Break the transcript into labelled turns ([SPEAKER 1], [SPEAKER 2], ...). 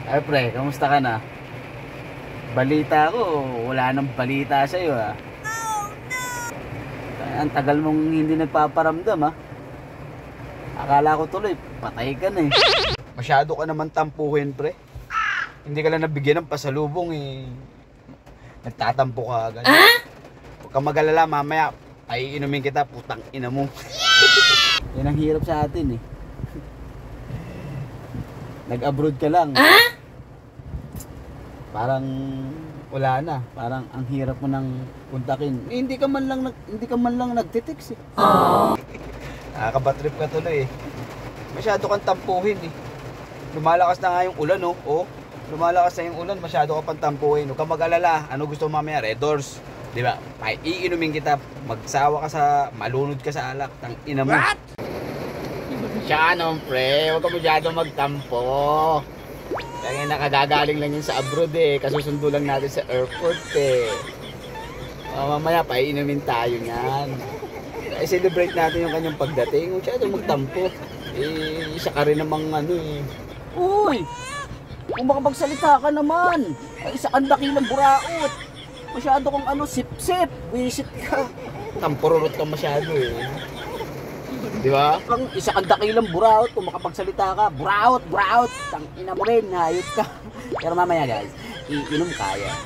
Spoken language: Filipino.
[SPEAKER 1] Ay pre, kamusta ka na? Balita ko, wala nang balita sa'yo ah. Ang tagal mong hindi nagpaparamdam ah. Akala ko tuloy, patay ka na eh. Masyado ka naman tampuhin pre. Hindi ka lang nabigyan ng pasalubong eh. Nagtatampo ka agad. Huwag kang mag-alala, mamaya paiinumin kita, putang ina mo. Yan ang hirap sa atin eh. Nag-abroad ka lang. Parang wala na, parang ang hirap mo nang puntakin. Eh, hindi ka man lang nagte-text eh. Nakakabatrip ka tuloy eh. Masyado kang tampuhin eh. Lumalakas na nga yung ulan oh. Oh, lumalakas na yung ulan, masyado ka pang tampuhin. Huwag kang mag-alala. Ano gusto mo mamaya? Red Doors. Di ba? Iinumin kita, magsawa ka sa, malunod ka sa alak, tang ina mo. What? Siya naman pre, huwag ka masyado magtampo. Kaya nakagagaling lang yun sa abroad eh, kasusundo lang natin sa airport eh. Mamaya paiinumin tayo niyan. I-celebrate natin yung kanyang pagdating. Huwag siya magtampo. Eh, isa ka rin namang ano eh. Uy! Kung makapagsalita ka naman, ay isa kang dakilang buraot. Masyado kang ano, sip-sip, wisit ka. Tampururot ka masyado eh. Di ba? Ang isa kang dakilang buraot, kung makapagsalita ka, buraot. Tang ina mo rin, hayop ka. Pero mamaya guys, iinom kaya.